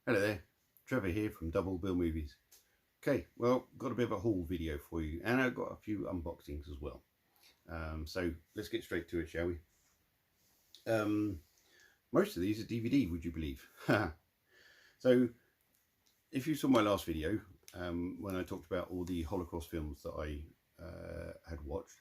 Hello there, Trevor here from Double Bill Movies. Okay, well, got a bit of a haul video for you, and I've got a few unboxings as well. So let's get straight to it, shall we? Most of these are DVD, would you believe? So if you saw my last video, when I talked about all the Holocaust films that I had watched,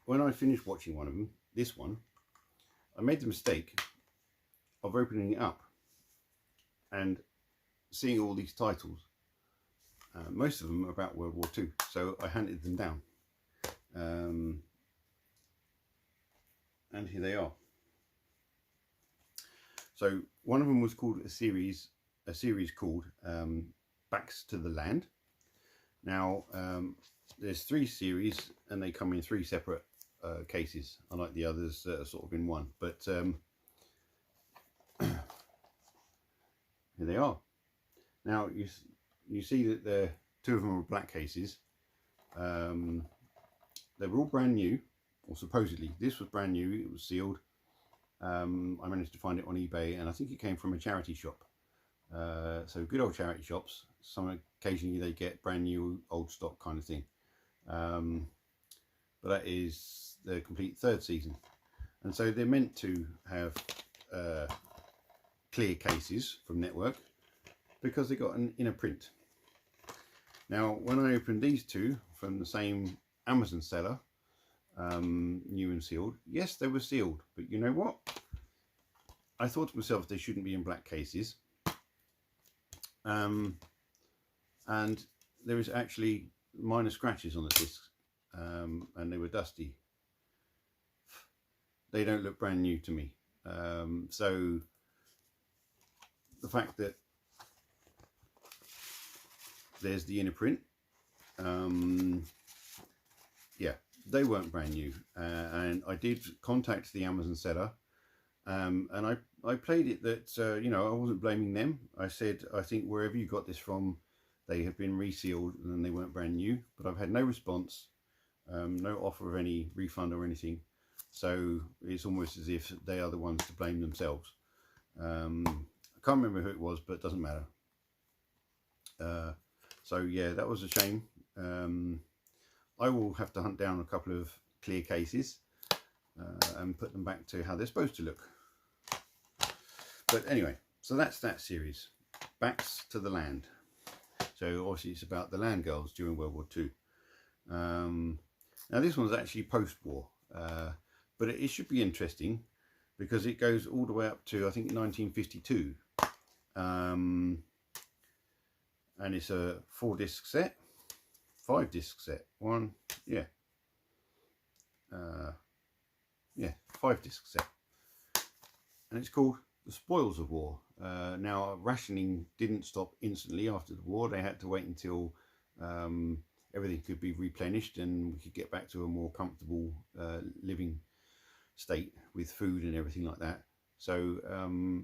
when I finished watching one of them, this one, I made the mistake of opening it up and seeing all these titles. Most of them are about World War II, so I handed them down. And here they are. So one of them was called a series called Backs to the Land. Now there's 3 series and they come in 3 separate cases, unlike the others that are sort of in one. But here they are. Now you see that the 2 of them are black cases. They were all brand new, or supposedly. This was brand new, it was sealed. I managed to find it on eBay, and I think it came from a charity shop. So good old charity shops, occasionally they get brand new old stock kind of thing. But that is the complete 3rd season. And so they're meant to have clear cases from Network, because they got an inner print. Now when I opened these 2 from the same Amazon seller, new and sealed, yes, they were sealed, but you know what, I thought to myself they shouldn't be in black cases, and there is actually minor scratches on the discs, and they were dusty. They don't look brand new to me. So the fact that there's the inner print, yeah, they weren't brand new, and I did contact the Amazon seller, and I played it that you know, I wasn't blaming them. I said, I think wherever you got this from, they have been resealed and they weren't brand new, but I've had no response, no offer of any refund or anything, so it's almost as if they are the ones to blame themselves. I can't remember who it was, but it doesn't matter. So yeah, that was a shame. I will have to hunt down a couple of clear cases and put them back to how they're supposed to look. But anyway, so that's that series, Backs to the Land. So obviously it's about the land girls during World War II. Now this one's actually post-war, but it should be interesting because it goes all the way up to, I think, 1952. And it's a 4-disc set, 5-disc set, 5-disc set, and it's called The Spoils of War. Now rationing didn't stop instantly after the war. They had to wait until everything could be replenished and we could get back to a more comfortable living state with food and everything like that. So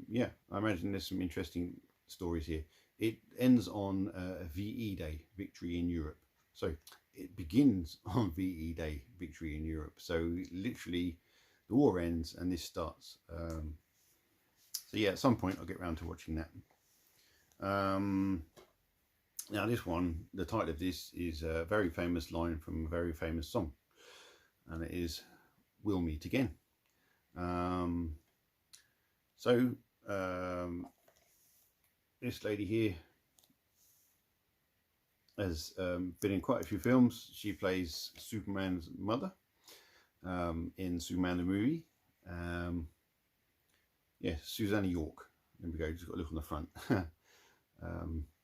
yeah, I imagine there's some interesting stories here. It ends on VE Day, Victory in Europe. So it begins on VE Day, Victory in Europe. So literally the war ends and this starts. So yeah, at some point I'll get around to watching that. Now this one, the title of this is a very famous line from a very famous song, and it is "We'll Meet Again." This lady here has been in quite a few films. She plays Superman's mother in Superman the movie. Yeah, Susanna York. There we go, just got a look on the front.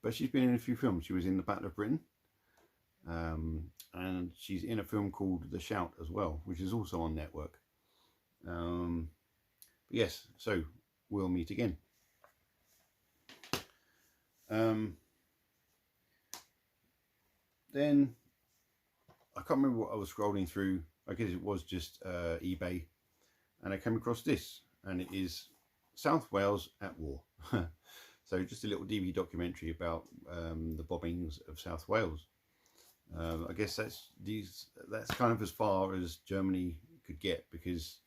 But she's been in a few films. She was in The Battle of Britain. And she's in a film called The Shout as well, which is also on Network. But yes, so we'll meet again. Then I can't remember what I was scrolling through. I guess it was just eBay, and I came across this, and it is South Wales at War. So just a little DVD documentary about the bombings of South Wales. I guess that's kind of as far as Germany could get, because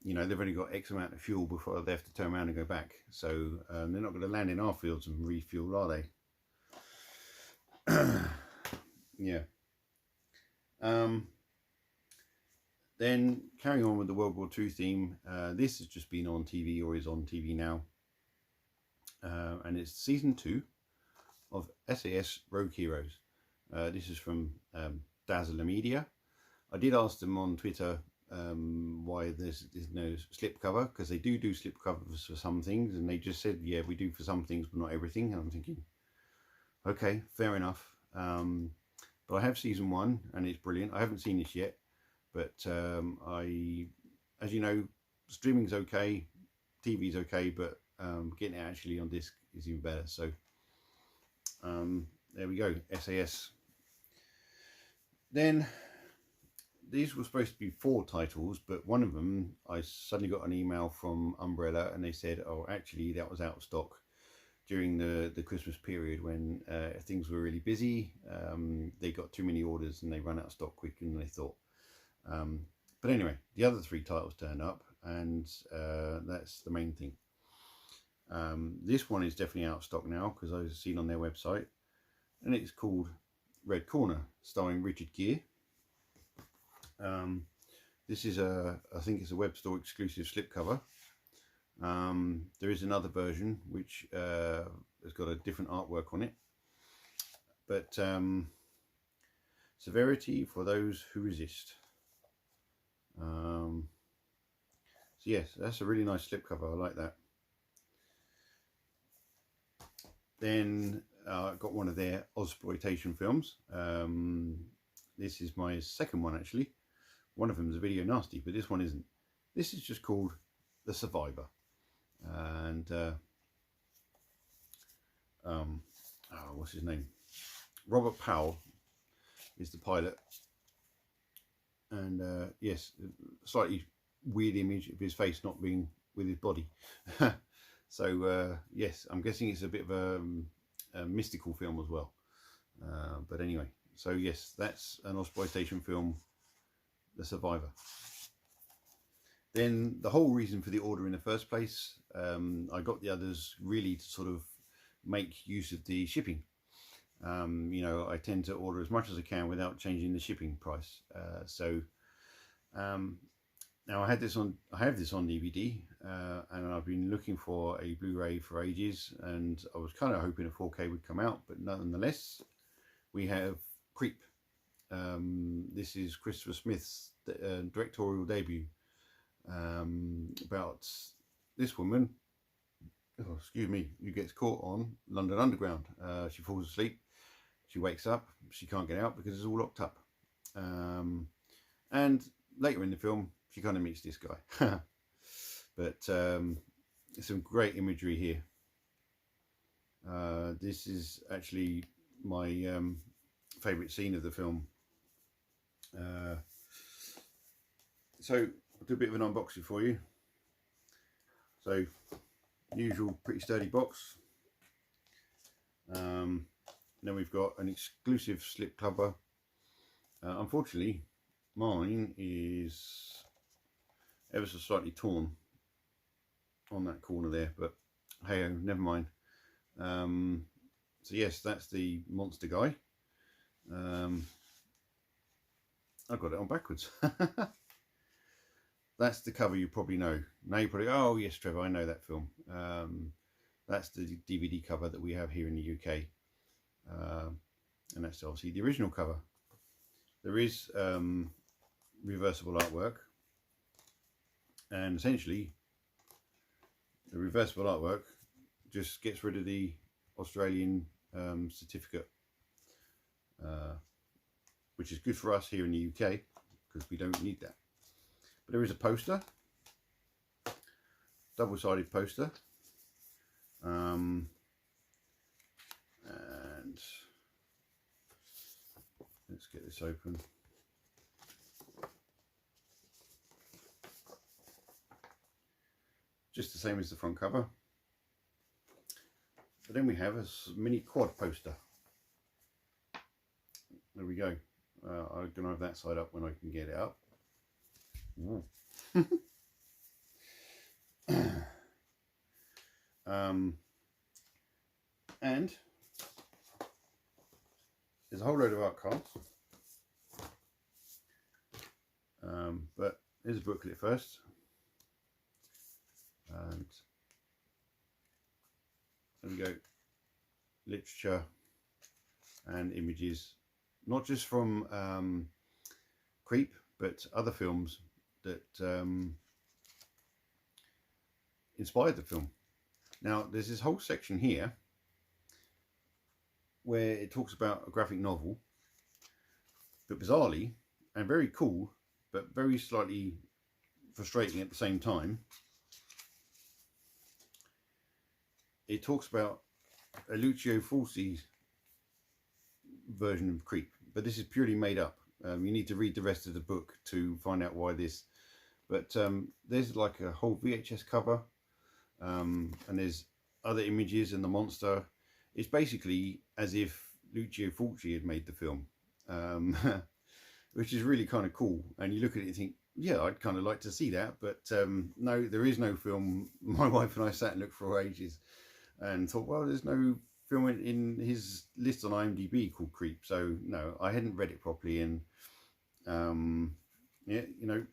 you you know, they've only got X amount of fuel before they have to turn around and go back. So they're not going to land in our fields and refuel, are they? Yeah. Then carrying on with the World War II theme, this has just been on TV, or is on TV now. And it's season 2 of SAS Rogue Heroes. This is from Dazzler Media. I did ask them on Twitter why there's no slipcover, because they do slipcovers for some things, and they just said, yeah, we do for some things but not everything. And I'm thinking, okay, fair enough. But I have season 1 and it's brilliant. I haven't seen this yet, but as you know, streaming's okay, TV's okay, but getting it actually on disc is even better. So there we go, SAS. Then these were supposed to be 4 titles, but one of them I suddenly got an email from Umbrella and they said, oh, actually that was out of stock during the Christmas period when things were really busy. They got too many orders and they ran out of stock quicker than they thought. But anyway, the other 3 titles turned up, and that's the main thing. This one is definitely out of stock now because I've seen on their website, and it's called Red Corner, starring Richard Gere. This is I think it's a web store exclusive slipcover. There is another version which has got a different artwork on it, but severity for those who resist. So yes, that's a really nice slipcover. I like that. Then I got one of their Ozploitation films. This is my second one actually. One of them is a video nasty, but this one isn't. This is just called The Survivor. And what's his name? Robert Powell is the pilot. And yes, slightly weird image of his face not being with his body. So yes, I'm guessing it's a bit of a mystical film as well. But anyway, so yes, that's an Ozploitation film, The Survivor. Then the whole reason for the order in the first place, I got the others really to sort of make use of the shipping. You know, I tend to order as much as I can without changing the shipping price. Now I have this on DVD, and I've been looking for a Blu-ray for ages, and I was kind of hoping a 4K would come out, but nonetheless, we have Creep. This is Christopher Smith's directorial debut, about this woman, oh, excuse me, who gets caught on London Underground. She falls asleep, she wakes up, she can't get out because it's all locked up. And later in the film, she kind of meets this guy. But some great imagery here. This is actually my favourite scene of the film. So I'll do a bit of an unboxing for you. So usual pretty sturdy box. Then we've got an exclusive slip cover. Unfortunately, mine is ever so slightly torn on that corner there, but hey, never mind. So yes, that's the monster guy. I got it on backwards. That's the cover you probably know. Now you probably, oh yes, Trevor, I know that film. That's the DVD cover that we have here in the UK. And that's obviously the original cover. There is reversible artwork, and essentially the reversible artwork just gets rid of the Australian certificate, which is good for us here in the UK because we don't need that. But there is a poster, double-sided poster, and let's get this open. Just the same as the front cover. But then we have a mini quad poster. There we go. I'm going to have that side up when I can get it up. And there's a whole load of art cards. But here's a booklet first. And there we go. Literature and images, not just from Creep, but other films that inspired the film. Now, there's this whole section here where it talks about a graphic novel, but bizarrely and very cool, but very slightly frustrating at the same time, it talks about a Lucio Fulci version of Creep, but this is purely made up. You need to read the rest of the book to find out why this. But there's like a whole VHS cover, and there's other images and the monster. It's basically as if Lucio Fulci had made the film, which is really kind of cool. And you look at it and think, yeah, I'd kind of like to see that. But no, there is no film. My wife and I sat and looked for ages and thought, well, there's no film in his list on IMDb called Creep. So no, I hadn't read it properly. And yeah, you know,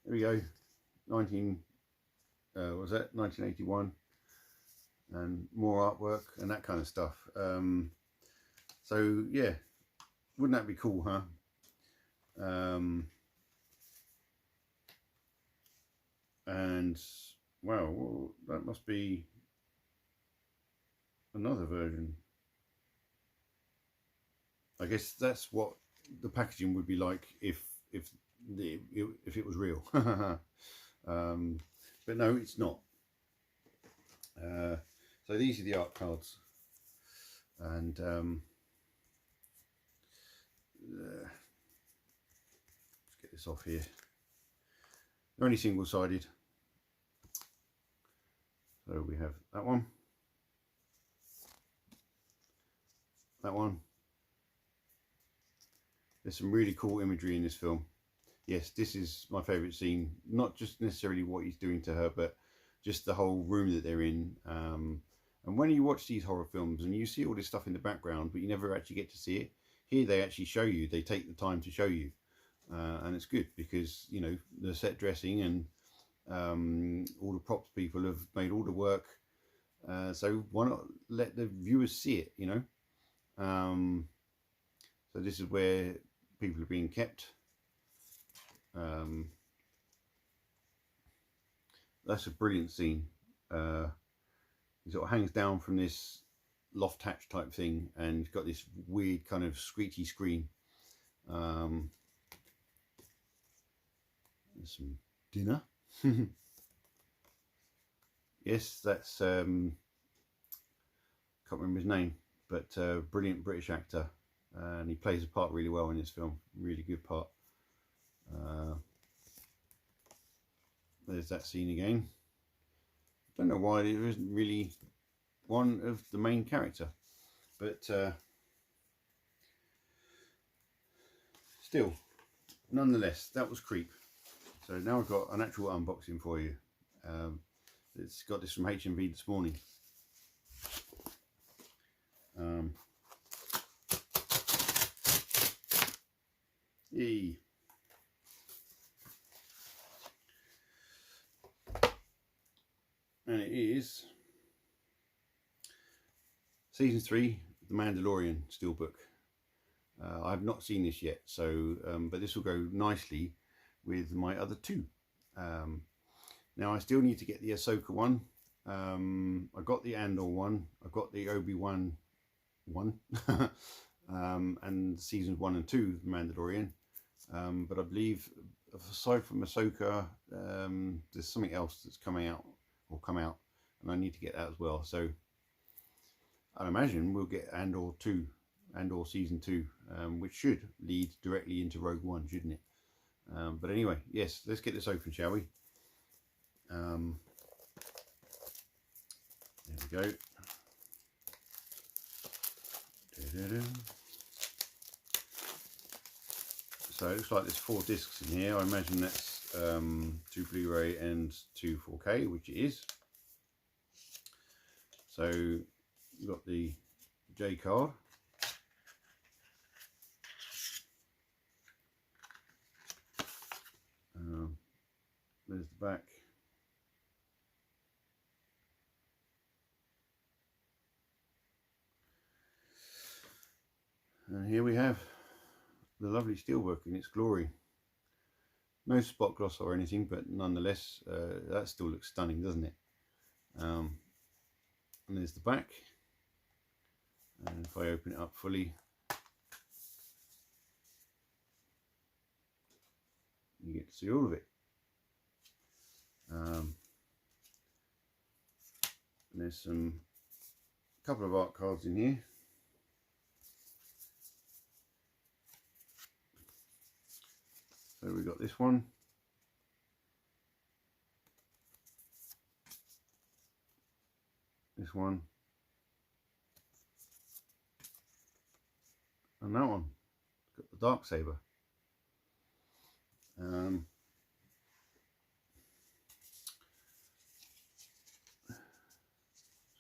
there we go. 1981, and more artwork and that kind of stuff. So yeah, wouldn't that be cool, huh? And wow, well, that must be another version. I guess that's what the packaging would be like if it was real. But no, it's not. So these are the art cards, and let's get this off here. They're only single-sided. So we have that one, that one. There's some really cool imagery in this film. Yes, this is my favourite scene. Not just necessarily what he's doing to her, but just the whole room that they're in. And when you watch these horror films and you see all this stuff in the background, but you never actually get to see it, here they actually show you. They take the time to show you. And it's good because, you know, the set dressing and all the props people have made all the work. So why not let the viewers see it, you know? So this is where people are being kept. That's a brilliant scene. He sort of hangs down from this loft hatch type thing and got this weird kind of screechy scream. There's some dinner. Yes, that's can't remember his name, but brilliant British actor, and he plays a part really well in this film. Really good part. There's that scene again. Don't know why there isn't really one of the main character, but still, nonetheless, that was Creep. So now I've got an actual unboxing for you. It's got this from HMV this morning. Yay. And it is Season 3, The Mandolorian Steelbook. I've not seen this yet, so but this will go nicely with my other two. Now I still need to get the Ahsoka one. I got the Andor one. I got the Obi-Wan one, and seasons 1 and 2 of Mandalorian. But I believe aside from Ahsoka, there's something else that's coming out or come out, and I need to get that as well. So I imagine we'll get Andor 2, Andor season 2, which should lead directly into Rogue One, shouldn't it? But anyway, yes, let's get this open, shall we? There we go. So it looks like there's 4 discs in here. I imagine that's 2 Blu-ray and 2 4K, which it is. So you've got the J card. There's the back. And here we have the lovely steelwork in its glory. No spot gloss or anything, but nonetheless, that still looks stunning, doesn't it? And there's the back. And if I open it up fully, you get to see all of it. And there's a couple of art cards in here. So we've got this one. This one. And that one. It's got the dark saber.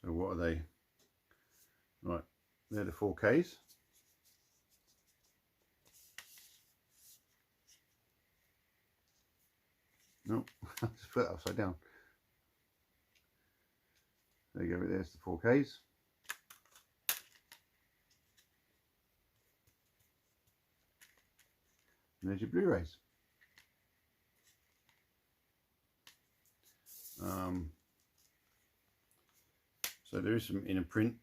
So what are they? Right, they're the 4Ks. Nope, I just put it upside down. There you go, there's the 4Ks. And there's your Blu-rays. So there is some inner print.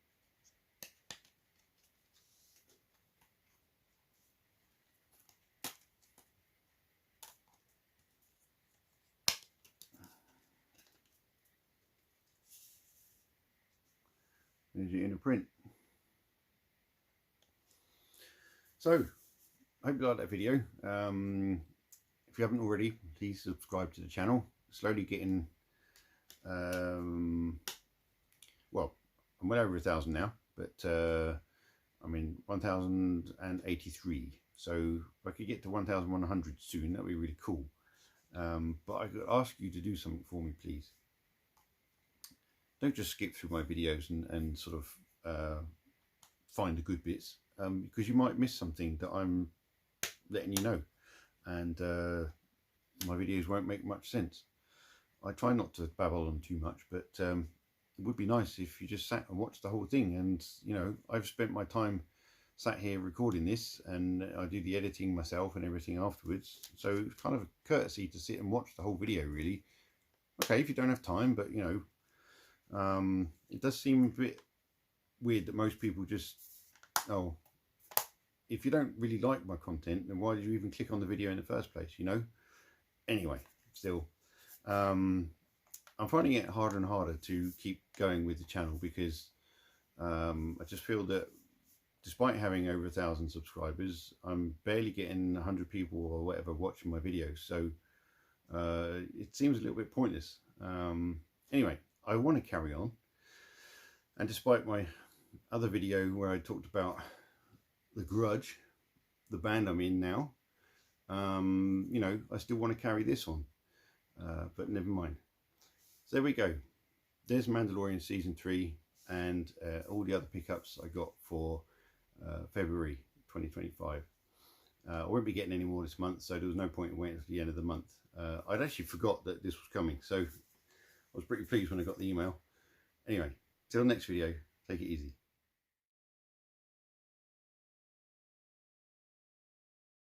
There's your inner print. So, I hope you liked that video. If you haven't already, please subscribe to the channel. Slowly getting, well, I'm well over 1,000 now, but I mean 1,083. So if I could get to 1,100 soon, that would be really cool. But I could ask you to do something for me, please. Don't just skip through my videos and sort of find the good bits, because you might miss something that I'm letting you know, and my videos won't make much sense. I try not to babble on too much, but it would be nice if you just sat and watched the whole thing. And you know, I've spent my time sat here recording this, and I do the editing myself and everything afterwards, so it's kind of a courtesy to sit and watch the whole video, really. Okay, if you don't have time, but you know, it does seem a bit weird that most people just, oh, if you don't really like my content, then why did you even click on the video in the first place, you know? Anyway, still, I'm finding it harder and harder to keep going with the channel, because I just feel that despite having over 1,000 subscribers, I'm barely getting 100 people or whatever watching my videos, so it seems a little bit pointless. Anyway, I want to carry on, and despite my other video where I talked about The Grudge, the band I'm in now, you know, I still want to carry this on, but never mind. So there we go. There's Mandalorian Season 3 and all the other pickups I got for February 2025. I won't be getting any more this month, so there was no point in waiting until the end of the month. I'd actually forgot that this was coming, so I was pretty pleased when I got the email. Anyway, till the next video, take it easy.